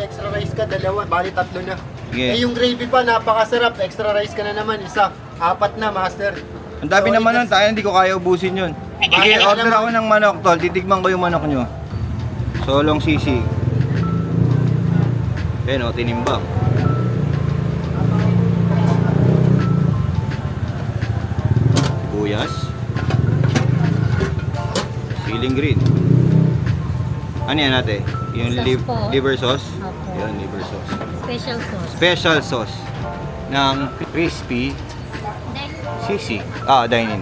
Extra rice ka, dalawa, bali tatlo na. Sige. Eh yung gravy pa, napakasarap. Extra rice ka na naman, isa. Apat na, master. Ang dami naman nun, tayo hindi ko kaya ubusin yun. Sige, order ako ng manok, tol. Titigman ko yung manok nyo. Solong sisig. Ayan o, tinimbang. Buyas. Siling green. Ano yan natin? Yung Sauce po. liver sauce? Opo. Yan, liver sauce. Special sauce. Special sauce ng crispy sisig. Ah, dine-in.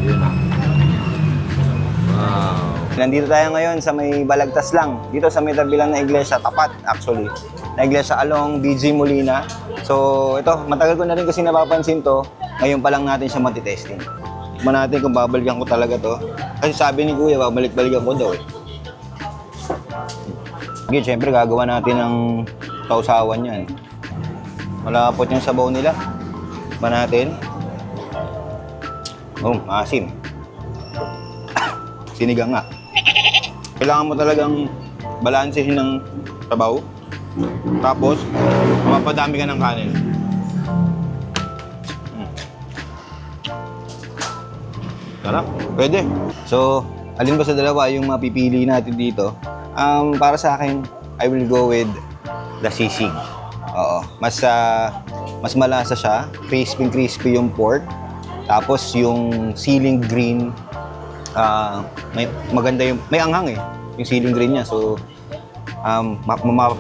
Yun. Wow. Nandito tayo ngayon sa may Balagtas lang. Dito sa may tabi lang na iglesia, tapat actually. Na iglesia along BG Molina. So ito, matagal ko na rin kasi napapansin to. Ngayon pa lang natin siya matitesting. Tikman natin kung babalikan ko talaga to. Kasi sabi ni Kuya, babalik-balikan ko daw eh. Sige, syempre gagawa natin ng tausawan yan. Malapot yung sabaw nila. Tikman natin. Oh, maasim. Sinigang nga. Kailangan mo talagang balansehin ng sabaw. Tapos, mapadami ka ng kanin. Sarap. Pwede. So, alin ba sa dalawa yung mapipili natin dito? Para sa akin, I will go with the sisig. Oo. Mas malasa siya. Crispy yung pork. Tapos yung ceiling green, maganda yung, may anghang eh, yung ceiling green niya. So,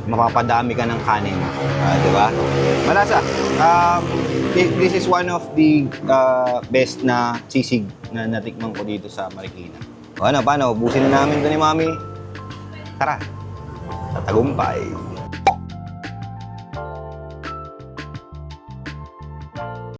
mapapadami ka ng kanin. Di ba? Malasa. This is one of the best na sisig na natikman ko dito sa Marikina. O ano, paano? Ubusin na namin ito ni Mami. Tara. Sa tagumpay.